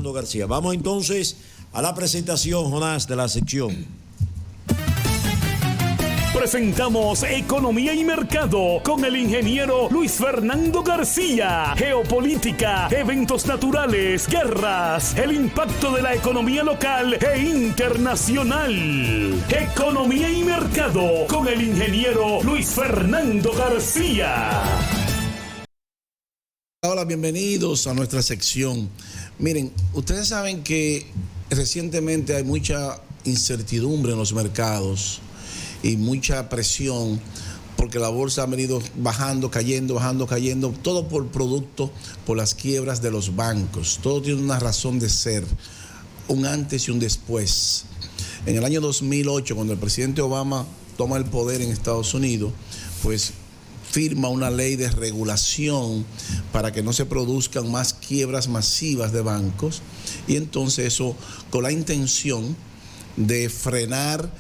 Fernando García. Vamos entonces a la presentación, Jonás, de la sección. Presentamos Economía y Mercado con el ingeniero Luis Fernando García. Geopolítica, eventos naturales, guerras, el impacto de la economía local e internacional. Economía y Mercado con el ingeniero Luis Fernando García. Hola, bienvenidos a nuestra sección. Miren, ustedes saben que recientemente hay mucha incertidumbre en los mercados y mucha presión porque la bolsa ha venido bajando, cayendo, todo por producto, por las quiebras de los bancos. Todo tiene una razón de ser, un antes y un después. En el año 2008, cuando el presidente Obama toma el poder en Estados Unidos, pues firma una ley de regulación para que no se produzcan más quiebras masivas de bancos, y entonces eso con la intención de frenar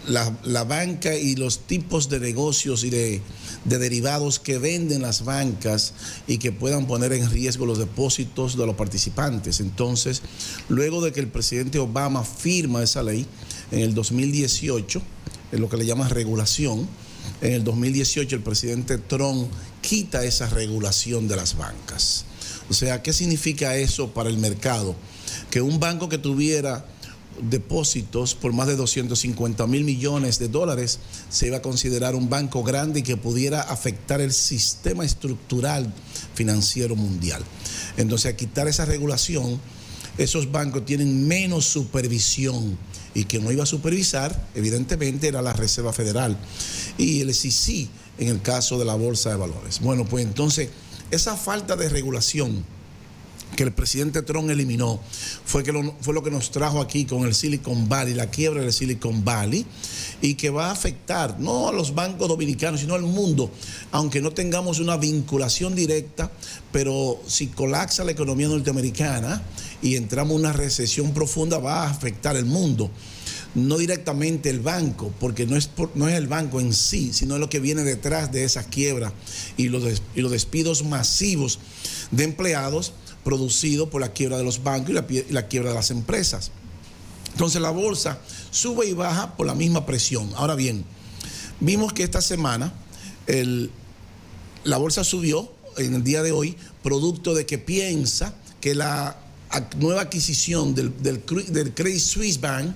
la banca y los tipos de negocios y de derivados que venden las bancas y que puedan poner en riesgo los depósitos de los participantes. Entonces, luego de que el presidente Obama firma esa ley en el 2018, en lo que le llaman regulación, en el 2018 el presidente Trump quita esa regulación de las bancas. O sea, ¿qué significa eso para el mercado? Que un banco que tuviera depósitos por más de 250 mil millones de dólares se iba a considerar un banco grande y que pudiera afectar el sistema estructural financiero mundial. Entonces, a quitar esa regulación, esos bancos tienen menos supervisión, y quien no iba a supervisar, evidentemente, era la Reserva Federal y el SEC en el caso de la Bolsa de Valores. Bueno, pues entonces, esa falta de regulación que el presidente Trump eliminó fue lo que nos trajo aquí con el Silicon Valley, la quiebra del Silicon Valley, y que va a afectar no a los bancos dominicanos, sino al mundo, aunque no tengamos una vinculación directa, pero si colapsa la economía norteamericana y entramos en una recesión profunda, va a afectar el mundo. No directamente el banco, porque no es el banco en sí, sino lo que viene detrás de esas quiebras y los despidos masivos de empleados producido por la quiebra de los bancos y la quiebra de las empresas. Entonces la bolsa sube y baja por la misma presión. Ahora bien, vimos que esta semana la bolsa subió en el día de hoy, producto de que piensa que la nueva adquisición del Credit Suisse Bank,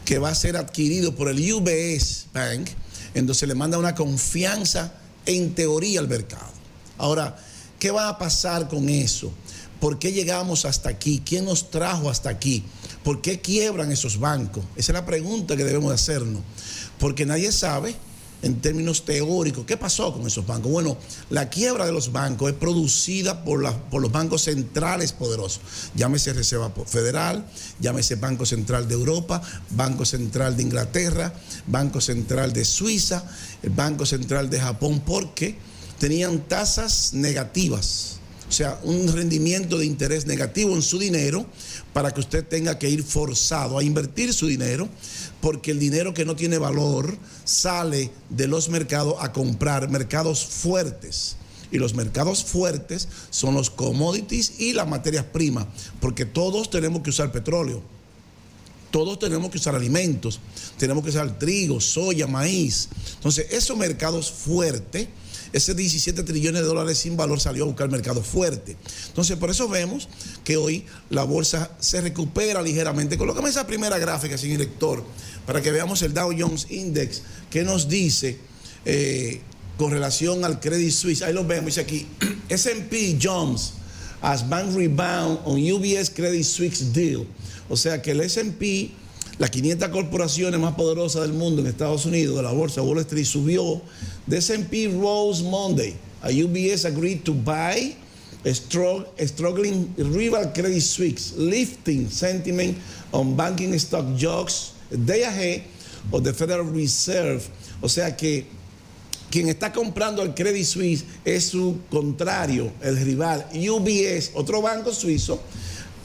que va a ser adquirido por el UBS Bank, entonces le manda una confianza en teoría al mercado. Ahora, ¿qué va a pasar con eso? ¿Por qué llegamos hasta aquí? ¿Quién nos trajo hasta aquí? ¿Por qué quiebran esos bancos? Esa es la pregunta que debemos de hacernos. Porque nadie sabe, en términos teóricos, qué pasó con esos bancos. Bueno, la quiebra de los bancos es producida por los bancos centrales poderosos. Llámese Reserva Federal, llámese Banco Central de Europa, Banco Central de Inglaterra, Banco Central de Suiza, el Banco Central de Japón, porque tenían tasas negativas. O sea, un rendimiento de interés negativo en su dinero, para que usted tenga que ir forzado a invertir su dinero, porque el dinero que no tiene valor sale de los mercados a comprar mercados fuertes. Y los mercados fuertes son los commodities y las materias primas, porque todos tenemos que usar petróleo, todos tenemos que usar alimentos, tenemos que usar trigo, soya, maíz. Entonces, esos mercados fuertes, ese 17 trillones de dólares sin valor salió a buscar mercado fuerte. Entonces, por eso vemos que hoy la bolsa se recupera ligeramente. Colócame esa primera gráfica, señor director, para que veamos el Dow Jones Index, que nos dice con relación al Credit Suisse. Ahí lo vemos, dice aquí, S&P Jones as bank rebound on UBS Credit Suisse deal. O sea que el S&P, las 500 corporaciones más poderosas del mundo en Estados Unidos, de la bolsa Wall Street, subió. The S&P rose Monday. A UBS agreed to buy a struggling rival Credit Suisse, lifting sentiment on banking stock jobs a day ahead of the Federal Reserve. O sea que quien está comprando el Credit Suisse es su contrario, el rival UBS, otro banco suizo,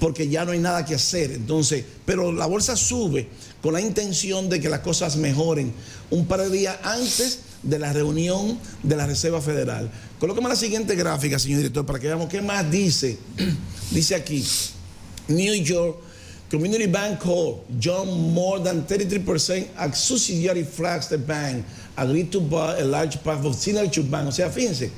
porque ya no hay nada que hacer. Entonces, pero la bolsa sube con la intención de que las cosas mejoren un par de días antes de la reunión de la Reserva Federal. Colóqueme la siguiente gráfica, señor director, para que veamos qué más dice. Dice aquí, New York Community Bank Corp jumped more than 33% as subsidiary Flagstaff Bank agreed to buy a large part of Signature Bank. O sea, fíjense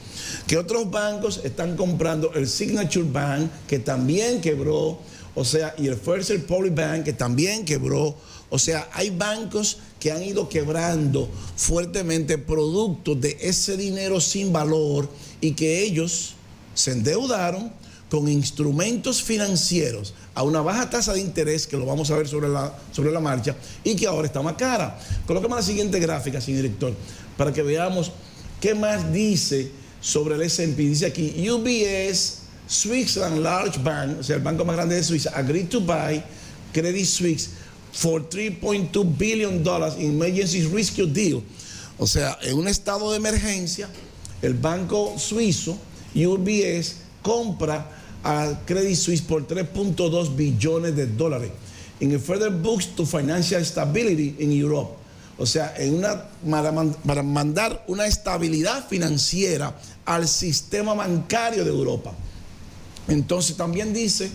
que otros bancos están comprando el Signature Bank, que también quebró, o sea, y el First Republic Bank, que también quebró. O sea, hay bancos que han ido quebrando fuertemente producto de ese dinero sin valor y que ellos se endeudaron con instrumentos financieros a una baja tasa de interés, que lo vamos a ver sobre la marcha, y que ahora está más cara. Colóqueme la siguiente gráfica, señor director, para que veamos qué más dice sobre el S&P. Dice aquí, UBS Switzerland Large Bank, o sea, el banco más grande de Suiza, agreed to buy Credit Suisse for $3.2 billion in emergency rescue deal. O sea, en un estado de emergencia, el banco suizo, UBS, compra a Credit Suisse por $3.2 billones. In a further boost to financial stability in Europe. O sea, para mandar una estabilidad financiera al sistema bancario de Europa. Entonces también dice,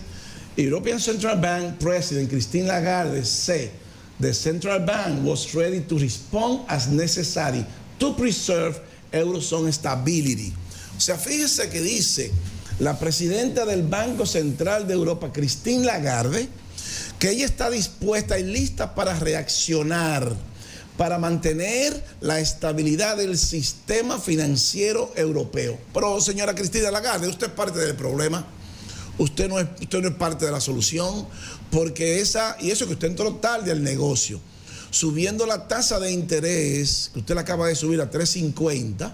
European Central Bank President Christine Lagarde said the central bank was ready to respond as necessary to preserve Eurozone stability. O sea, fíjese que dice la presidenta del Banco Central de Europa, Christine Lagarde, que ella está dispuesta y lista para reaccionar, para mantener la estabilidad del sistema financiero europeo. Pero, señora Christine Lagarde, usted es parte del problema. Usted no es parte de la solución, porque eso que usted entró tarde al negocio, subiendo la tasa de interés, que usted la acaba de subir a 3.50,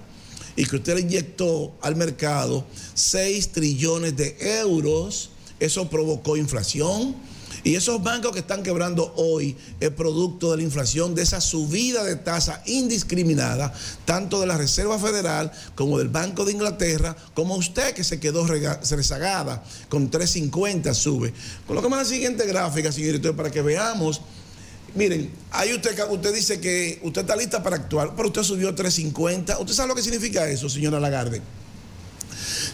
y que usted le inyectó al mercado 6 trillones de euros, eso provocó inflación. Y esos bancos que están quebrando hoy es producto de la inflación, de esa subida de tasa indiscriminada, tanto de la Reserva Federal como del Banco de Inglaterra, como usted que se quedó rezagada, con 3.50 sube. Colóqueme la siguiente gráfica, señor director, para que veamos. Miren, ahí usted dice que usted está lista para actuar, pero usted subió 3.50. ¿Usted sabe lo que significa eso, señora Lagarde?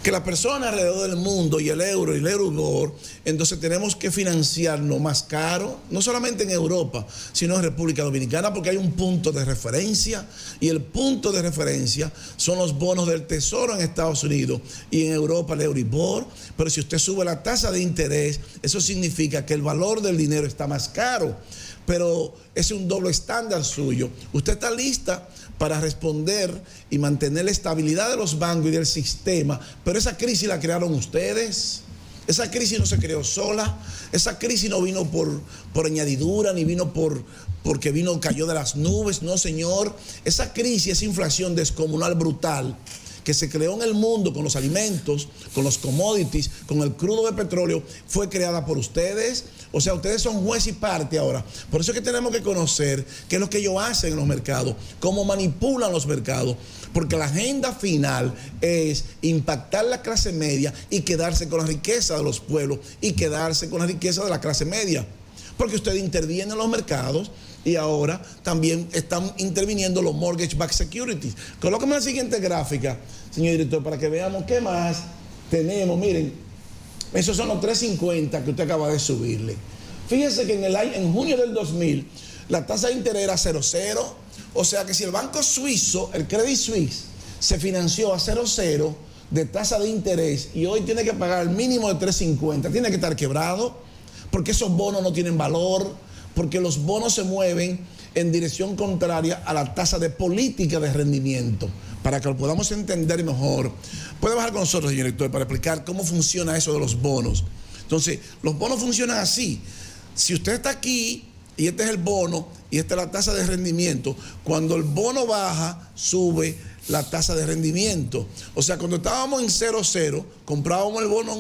Que las personas alrededor del mundo y el euro y el Euribor, entonces tenemos que financiarnos más caro, no solamente en Europa, sino en República Dominicana, porque hay un punto de referencia, y el punto de referencia son los bonos del Tesoro en Estados Unidos y en Europa el Euribor. Pero si usted sube la tasa de interés, eso significa que el valor del dinero está más caro. Pero ese es un doble estándar suyo. Usted está lista para responder y mantener la estabilidad de los bancos y del sistema, pero esa crisis la crearon ustedes. Esa crisis no se creó sola. Esa crisis no vino por añadidura, ni vino porque cayó de las nubes. No, señor. Esa crisis, esa inflación descomunal brutal que se creó en el mundo con los alimentos, con los commodities, con el crudo de petróleo, fue creada por ustedes. O sea, ustedes son juez y parte ahora. Por eso es que tenemos que conocer qué es lo que ellos hacen en los mercados, cómo manipulan los mercados, porque la agenda final es impactar la clase media y quedarse con la riqueza de los pueblos y quedarse con la riqueza de la clase media. Porque ustedes intervienen en los mercados y ahora también están interviniendo los mortgage-backed securities. Colóqueme la siguiente gráfica, señor director, para que veamos qué más tenemos. Miren, esos son los 3.50 que usted acaba de subirle. Fíjese que en junio del 2000 la tasa de interés era 0,0. O sea que si el banco suizo, el Credit Suisse, se financió a 0,0 de tasa de interés y hoy tiene que pagar el mínimo de 3.50, tiene que estar quebrado, porque esos bonos no tienen valor, porque los bonos se mueven en dirección contraria a la tasa de política de rendimiento. Para que lo podamos entender mejor, puede bajar con nosotros, señor director, para explicar cómo funciona eso de los bonos. Entonces, los bonos funcionan así. Si usted está aquí y este es el bono y esta es la tasa de rendimiento, cuando el bono baja, sube la tasa de rendimiento. O sea, cuando estábamos en 0,0, comprábamos el bono en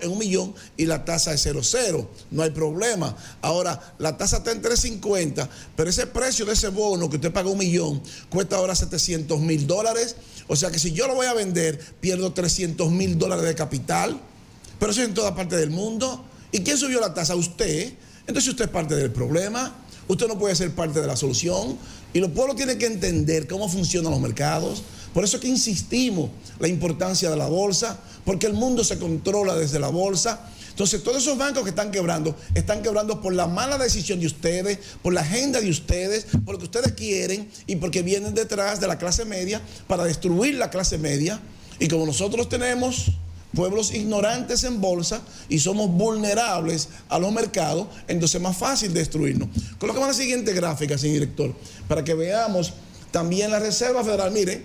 un millón y la tasa es 0,0. No hay problema. Ahora, la tasa está en 3.50, pero ese precio de ese bono que usted paga $1 millón cuesta ahora $700,000. O sea que si yo lo voy a vender, pierdo $300,000 de capital. Pero eso es en toda parte del mundo. ¿Y quién subió la tasa? Usted. Entonces usted es parte del problema. Usted no puede ser parte de la solución. Y los pueblos tienen que entender cómo funcionan los mercados. Por eso es que insistimos la importancia de la bolsa, porque el mundo se controla desde la bolsa. Entonces, todos esos bancos que están quebrando por la mala decisión de ustedes, por la agenda de ustedes, por lo que ustedes quieren y porque vienen detrás de la clase media para destruir la clase media. Y como nosotros tenemos pueblos ignorantes en bolsa y somos vulnerables a los mercados, entonces es más fácil destruirnos. Colocamos la siguiente gráfica, señor director, para que veamos también la Reserva Federal. Mire,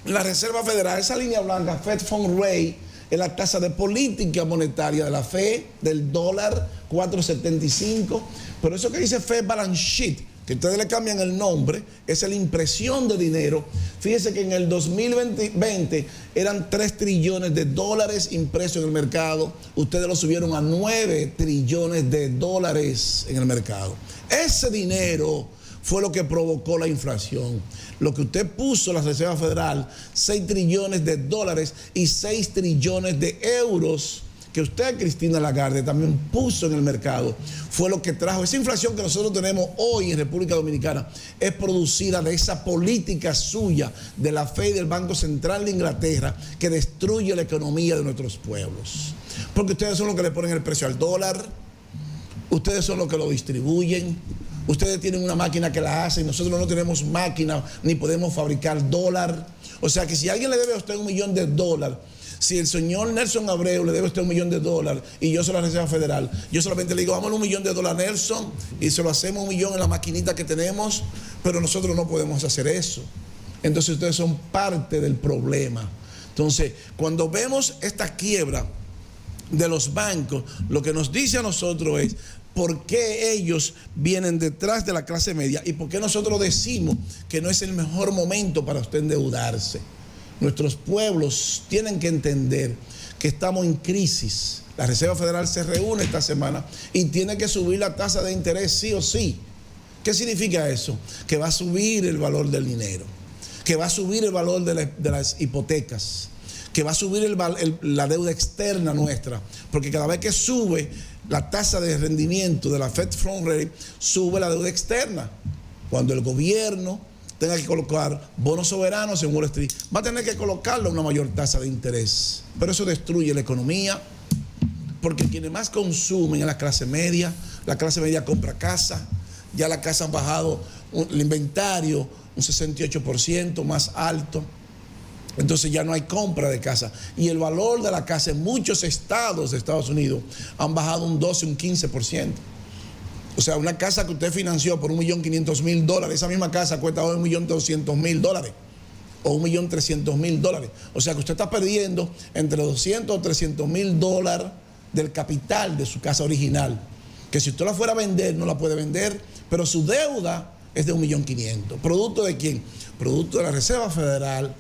la Reserva Federal, esa línea blanca, Fed Fund Rate, es la tasa de política monetaria de la FED, del dólar 4.75, pero eso que dice Fed Balance Sheet, que ustedes le cambian el nombre, es la impresión de dinero. Fíjense que en el 2020 eran 3 trillones de dólares impresos en el mercado, ustedes lo subieron a 9 trillones de dólares en el mercado. Ese dinero fue lo que provocó la inflación. Lo que usted puso, la Reserva Federal, 6 trillones de dólares y 6 trillones de euros, que usted, Cristina Lagarde, también puso en el mercado, fue lo que trajo. Esa inflación que nosotros tenemos hoy en República Dominicana es producida de esa política suya, de la FED y del Banco Central de Inglaterra, que destruye la economía de nuestros pueblos. Porque ustedes son los que le ponen el precio al dólar, ustedes son los que lo distribuyen. Ustedes tienen una máquina que la hace y nosotros no tenemos máquina ni podemos fabricar dólar. O sea que si alguien le debe a usted $1 millón, si el señor Nelson Abreu le debe a usted $1 millón y yo soy la Reserva Federal, yo solamente le digo, vámonos $1 millón, Nelson, y se lo hacemos $1 millón en la maquinita que tenemos, pero nosotros no podemos hacer eso. Entonces ustedes son parte del problema. Entonces, cuando vemos esta quiebra de los bancos, lo que nos dice a nosotros es por qué ellos vienen detrás de la clase media y por qué nosotros decimos que no es el mejor momento para usted endeudarse. Nuestros pueblos tienen que entender que estamos en crisis. La Reserva Federal se reúne esta semana y tiene que subir la tasa de interés sí o sí. ¿Qué significa eso? Que va a subir el valor del dinero, que va a subir el valor de las hipotecas, que va a subir la deuda externa nuestra, porque cada vez que sube la tasa de rendimiento de la Fed Fund Rate, sube la deuda externa. Cuando el gobierno tenga que colocar bonos soberanos en Wall Street, va a tener que colocarle una mayor tasa de interés. Pero eso destruye la economía, porque quienes más consumen es la clase media compra casa, ya la casa han bajado el inventario un 68% más alto. Entonces ya no hay compra de casa. Y el valor de la casa en muchos estados de Estados Unidos han bajado un 12, un 15%. O sea, una casa que usted financió por $1.500.000, esa misma casa cuesta hoy $1.200.000 o $1.300.000. O sea que usted está perdiendo entre $200 o $300.000 del capital de su casa original, que si usted la fuera a vender, no la puede vender, pero su deuda es de $1.500.000. ¿Producto de quién? Producto de la Reserva Federal,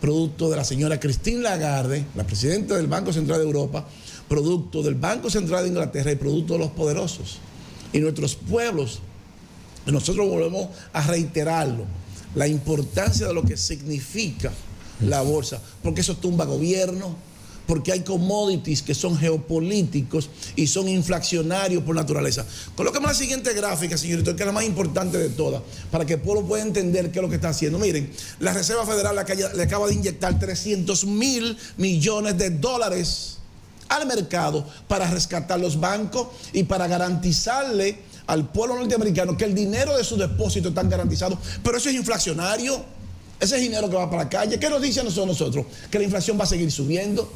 producto de la señora Christine Lagarde, la presidenta del Banco Central de Europa, producto del Banco Central de Inglaterra y producto de los poderosos. Y nuestros pueblos, nosotros volvemos a reiterarlo, la importancia de lo que significa la bolsa, porque eso tumba gobierno, porque hay commodities que son geopolíticos y son inflacionarios por naturaleza. Colóqueme la siguiente gráfica, señorito, que es la más importante de todas, para que el pueblo pueda entender qué es lo que está haciendo. Miren, la Reserva Federal le acaba de inyectar $300.000 millones al mercado para rescatar los bancos y para garantizarle al pueblo norteamericano que el dinero de sus depósitos están garantizados. Pero eso es inflacionario, ese es dinero que va para la calle. ¿Qué nos dice a nosotros? Que la inflación va a seguir subiendo.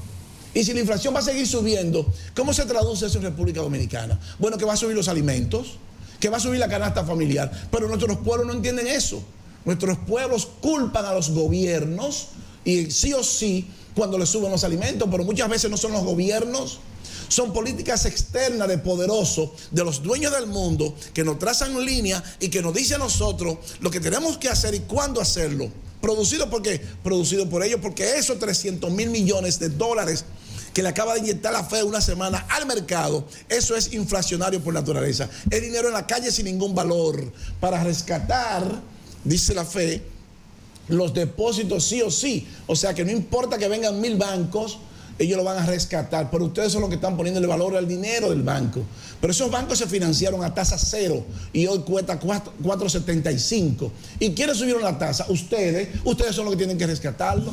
Y si la inflación va a seguir subiendo, ¿cómo se traduce eso en República Dominicana? Bueno, que va a subir los alimentos, que va a subir la canasta familiar, pero nuestros pueblos no entienden eso. Nuestros pueblos culpan a los gobiernos y sí o sí cuando les suben los alimentos, pero muchas veces no son los gobiernos, son políticas externas de poderosos, de los dueños del mundo, que nos trazan línea y que nos dicen a nosotros lo que tenemos que hacer y cuándo hacerlo. ¿Producido por qué? Producido por ellos, porque esos $300.000 millones que le acaba de inyectar la FED una semana al mercado, eso es inflacionario por naturaleza. Es dinero en la calle sin ningún valor. Para rescatar, dice la FED, los depósitos sí o sí. O sea que no importa que vengan 1.000 bancos, ellos lo van a rescatar, pero ustedes son los que están poniendo el valor al dinero del banco. Pero esos bancos se financiaron a tasa cero y hoy cuesta 4.75. ¿Y quiénes subieron la tasa? Ustedes son los que tienen que rescatarlo.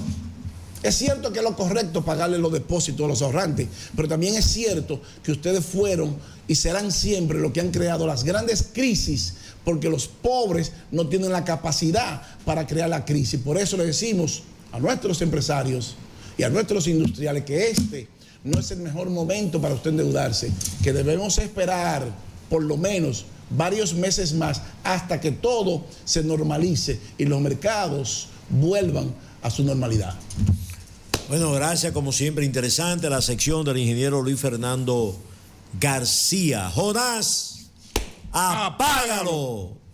Es cierto que es lo correcto pagarle los depósitos a los ahorrantes, pero también es cierto que ustedes fueron y serán siempre los que han creado las grandes crisis, porque los pobres no tienen la capacidad para crear la crisis. Por eso le decimos a nuestros empresarios y a nuestros industriales que este no es el mejor momento para usted endeudarse, que debemos esperar por lo menos varios meses más hasta que todo se normalice y los mercados vuelvan a su normalidad. Bueno, gracias, como siempre, interesante la sección del ingeniero Luis Fernando García. Jonás, apágalo.